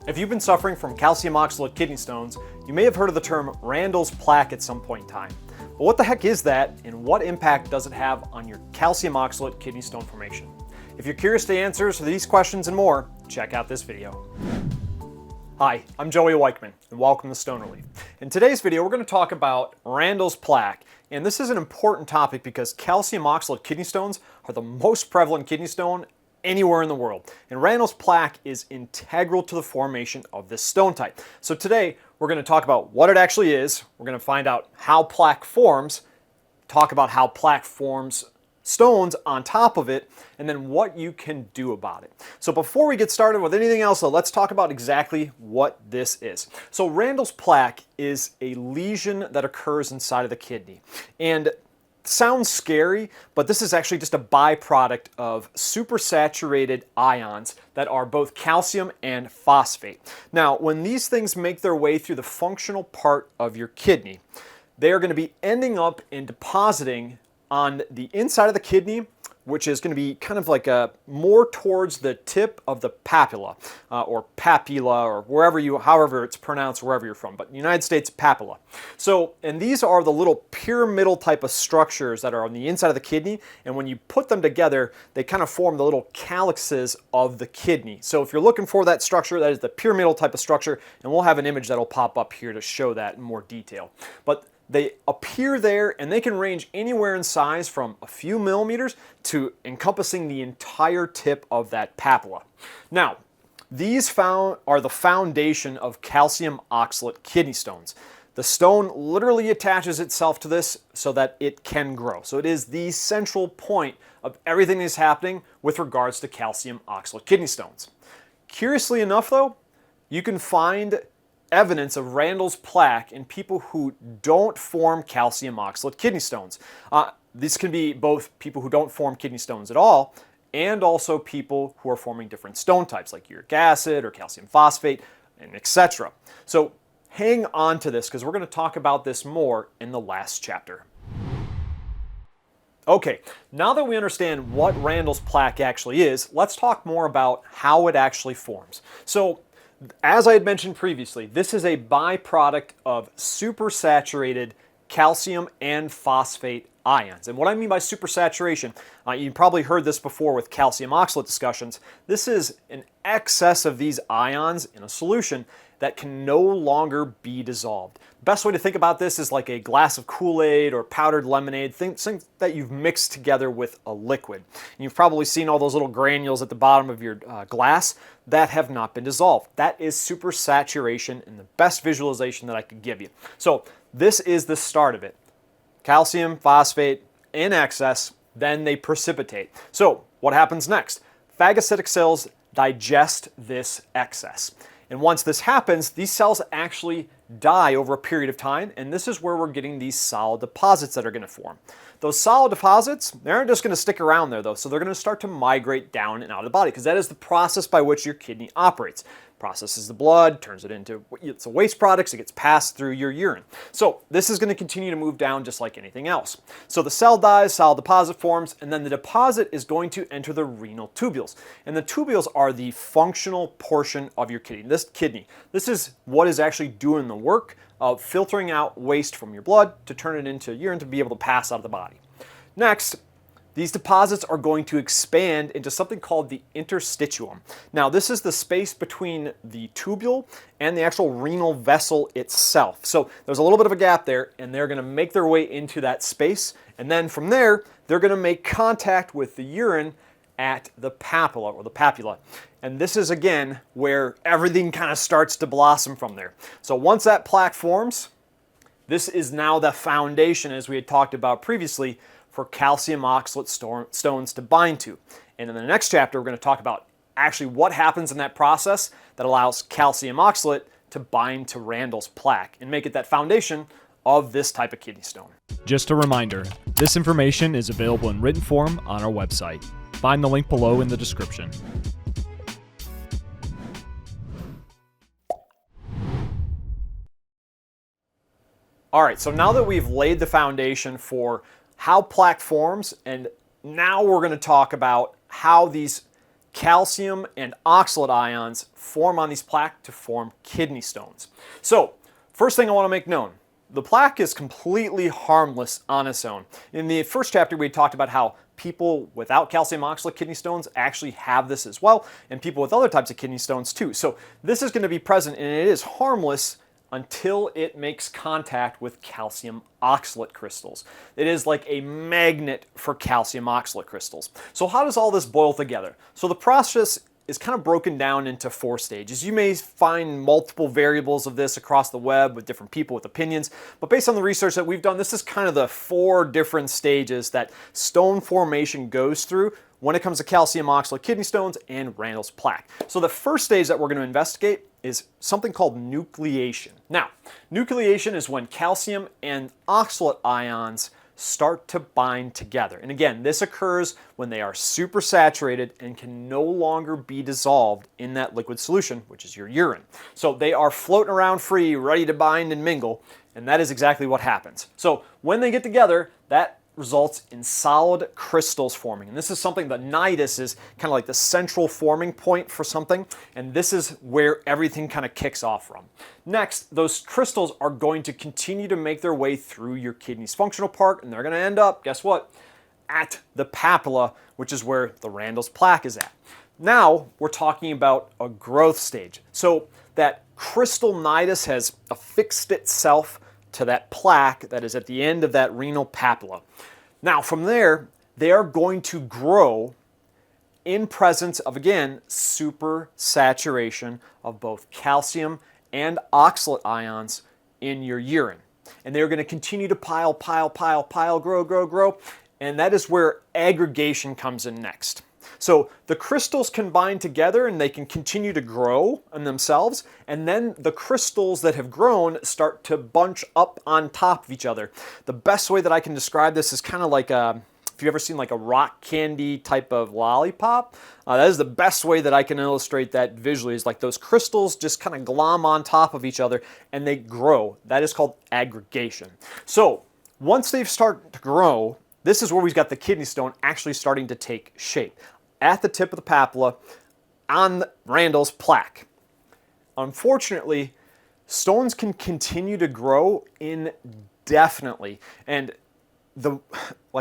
If you've been suffering from calcium oxalate kidney stones, you may have heard of the term Randall's plaque at some point in time. But what the heck is that, and what impact does it have on your calcium oxalate kidney stone formation? If you're curious to answers to these questions and more, check out this video. Hi, I'm Joey Weichman, and welcome to Stone Relief. In today's video, we're going to talk about Randall's plaque, and this is an important topic because calcium oxalate kidney stones are the most prevalent kidney stone anywhere in the world. And Randall's plaque is integral to the formation of this stone type. So today, we're going to talk about what it actually is, we're going to find out how plaque forms, talk about how plaque forms stones on top of it, and then what you can do about it. So before we get started with anything else, though, let's talk about exactly what this is. So Randall's plaque is a lesion that occurs inside of the kidney. And sounds scary, but this is actually just a byproduct of supersaturated ions that are both calcium and phosphate. Now, when these things make their way through the functional part of your kidney, they are going to be ending up and depositing on the inside of the kidney, which is going to be kind of like more towards the tip of the papilla, or papilla, or however it's pronounced, wherever you're from, but in the United States, papilla. So, and these are the little pyramidal type of structures that are on the inside of the kidney, and when you put them together, they kind of form the little calyxes of the kidney. So if you're looking for that structure, that is the pyramidal type of structure, and we'll have an image that'll pop up here to show that in more detail. But they appear there, and they can range anywhere in size from a few millimeters to encompassing the entire tip of that papilla. Now, these are the foundation of calcium oxalate kidney stones. The stone literally attaches itself to this so that it can grow. So it is the central point of everything that is happening with regards to calcium oxalate kidney stones. Curiously enough, though, you can find evidence of Randall's plaque in people who don't form calcium oxalate kidney stones. This can be both people who don't form kidney stones at all and also people who are forming different stone types like uric acid or calcium phosphate, and etc. So hang on to this because we're going to talk about this more in the last chapter. Okay, now that we understand what Randall's plaque actually is, let's talk more about how it actually forms. So, as I had mentioned previously, this is a byproduct of supersaturated calcium and phosphate ions. And what I mean by supersaturation, you probably heard this before with calcium oxalate discussions. This is an excess of these ions in a solution that can no longer be dissolved. The best way to think about this is like a glass of Kool-Aid or powdered lemonade, things that you've mixed together with a liquid. And you've probably seen all those little granules at the bottom of your glass that have not been dissolved. That is supersaturation and the best visualization that I could give you. So this is the start of it. Calcium, phosphate in excess, then they precipitate. So what happens next? Phagocytic cells digest this excess. And once this happens, these cells actually die over a period of time, and this is where we're getting these solid deposits that are going to form. Those solid deposits, they aren't just going to stick around there though, so they're going to start to migrate down and out of the body because that is the process by which your kidney operates. Processes the blood, turns it into it's a waste products, it gets passed through your urine. So this is going to continue to move down just like anything else. So the cell dies, solid deposit forms, and then the deposit is going to enter the renal tubules. And the tubules are the functional portion of your kidney. This is what is actually doing the work of filtering out waste from your blood to turn it into urine to be able to pass out of the body. Next, these deposits are going to expand into something called the interstitium. Now, this is the space between the tubule and the actual renal vessel itself. So there's a little bit of a gap there, and they're going to make their way into that space. And then from there, they're going to make contact with the urine at the papilla or the papilla. And this is, again, where everything kind of starts to blossom from there. So once that plaque forms, this is now the foundation, as we had talked about previously, for calcium oxalate stones to bind to. And in the next chapter, we're going to talk about actually what happens in that process that allows calcium oxalate to bind to Randall's plaque and make it that foundation of this type of kidney stone. Just a reminder, this information is available in written form on our website. Find the link below in the description. All right, so now that we've laid the foundation for how plaque forms, and now we're going to talk about how these calcium and oxalate ions form on these plaques to form kidney stones. So, first thing I want to make known, the plaque is completely harmless on its own. In the first chapter, we talked about how people without calcium oxalate kidney stones actually have this as well, and people with other types of kidney stones too. So this is going to be present, and it is harmless until it makes contact with calcium oxalate crystals. It is like a magnet for calcium oxalate crystals. So how does all this boil together? So the process is kind of broken down into 4 stages. You may find multiple variables of this across the web with different people with opinions, but based on the research that we've done, this is kind of the 4 different stages that stone formation goes through when it comes to calcium oxalate kidney stones and Randall's plaque. So the first stage that we're going to investigate is something called nucleation. Now, nucleation is when calcium and oxalate ions start to bind together. And again, this occurs when they are supersaturated and can no longer be dissolved in that liquid solution, which is your urine. So they are floating around free, ready to bind and mingle, and that is exactly what happens. So when they get together, that results in solid crystals forming. And this is something that nidus is kind of like the central forming point for something, and this is where everything kind of kicks off from. Next, those crystals are going to continue to make their way through your kidney's functional part, and they're going to end up, guess what? At the papilla, which is where the Randall's plaque is at. Now, we're talking about a growth stage. So that crystal nidus has affixed itself to that plaque that is at the end of that renal papilla. Now from there, they are going to grow in presence of, again, supersaturation of both calcium and oxalate ions in your urine. And they're going to continue to pile, grow, and that is where aggregation comes in next. So the crystals can bind together and they can continue to grow in themselves, and then the crystals that have grown start to bunch up on top of each other. The best way that I can describe this is kind of like if you've ever seen like a rock candy type of lollipop, that is the best way that I can illustrate that visually, is like those crystals just kind of glom on top of each other and they grow. That is called aggregation. So once they've started to grow, this is where we've got the kidney stone actually starting to take shape at the tip of the papilla on Randall's plaque. Unfortunately, stones can continue to grow indefinitely, and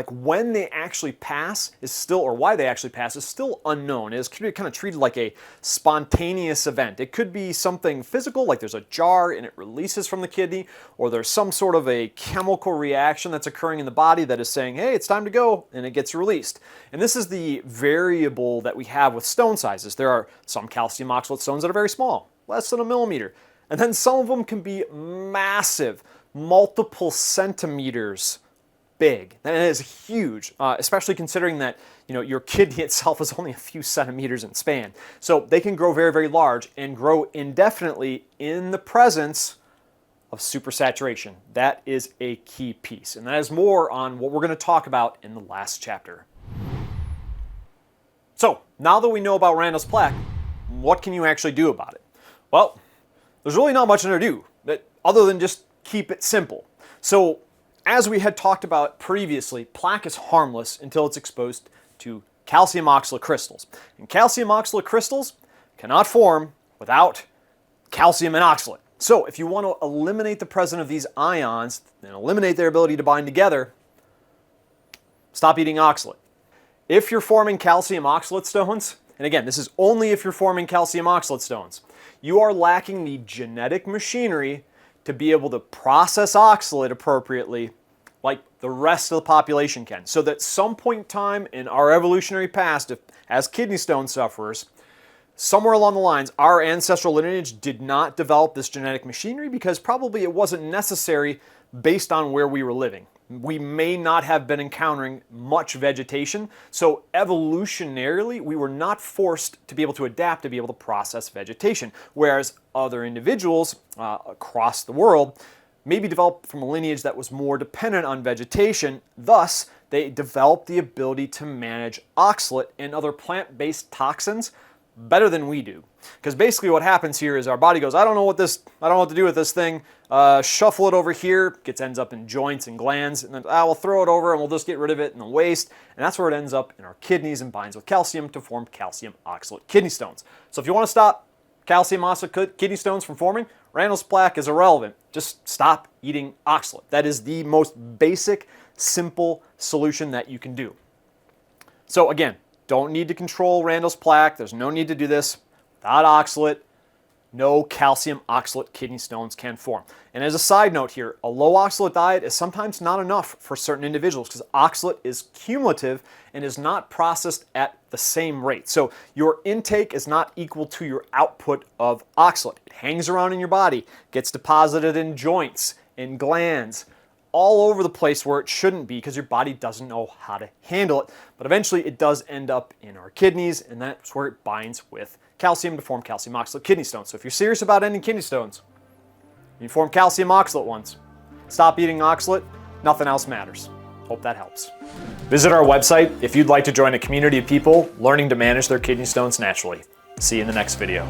when they actually pass is still, or why they actually pass is still unknown. It is kind of treated like a spontaneous event. It could be something physical, like there's a jar and it releases from the kidney, or there's some sort of a chemical reaction that's occurring in the body that is saying, hey, it's time to go, and it gets released. And this is the variable that we have with stone sizes. There are some calcium oxalate stones that are very small, less than a millimeter, and then some of them can be massive, multiple centimeters big. That is huge, especially considering that your kidney itself is only a few centimeters in span. So they can grow very, very large and grow indefinitely in the presence of supersaturation. That is a key piece, and that is more on what we're going to talk about in the last chapter. So now that we know about Randall's plaque, what can you actually do about it? Well, there's really not much to do other than just keep it simple. So as we had talked about previously, plaque is harmless until it's exposed to calcium oxalate crystals. And calcium oxalate crystals cannot form without calcium and oxalate. So if you want to eliminate the presence of these ions and eliminate their ability to bind together, stop eating oxalate. If you're forming calcium oxalate stones, and again, this is only if you're forming calcium oxalate stones, you are lacking the genetic machinery to be able to process oxalate appropriately like the rest of the population can. So that at some point in time in our evolutionary past, as kidney stone sufferers, somewhere along the lines, our ancestral lineage did not develop this genetic machinery because probably it wasn't necessary based on where we were living. We may not have been encountering much vegetation, so evolutionarily we were not forced to be able to adapt to be able to process vegetation, whereas other individuals across the world maybe developed from a lineage that was more dependent on vegetation. Thus, they developed the ability to manage oxalate and other plant-based toxins better than we do. Because basically what happens here is our body goes, I don't know what to do with this thing. Shuffle it over here, ends up in joints and glands, and then we'll throw it over and we'll just get rid of it in the waste. And that's where it ends up in our kidneys and binds with calcium to form calcium oxalate kidney stones. So if you want to stop calcium oxalate kidney stones from forming, Randall's plaque is irrelevant. Just stop eating oxalate. That is the most basic, simple solution that you can do. So again, don't need to control Randall's plaque. There's no need to do this. Without oxalate, no calcium oxalate kidney stones can form. And as a side note here, a low oxalate diet is sometimes not enough for certain individuals because oxalate is cumulative and is not processed at the same rate. So your intake is not equal to your output of oxalate. It hangs around in your body, gets deposited in joints, in glands, all over the place where it shouldn't be because your body doesn't know how to handle it. But eventually it does end up in our kidneys, and that's where it binds with calcium to form calcium oxalate kidney stones. So if you're serious about ending kidney stones, you form calcium oxalate ones. Stop eating oxalate, nothing else matters. Hope that helps. Visit our website if you'd like to join a community of people learning to manage their kidney stones naturally. See you in the next video.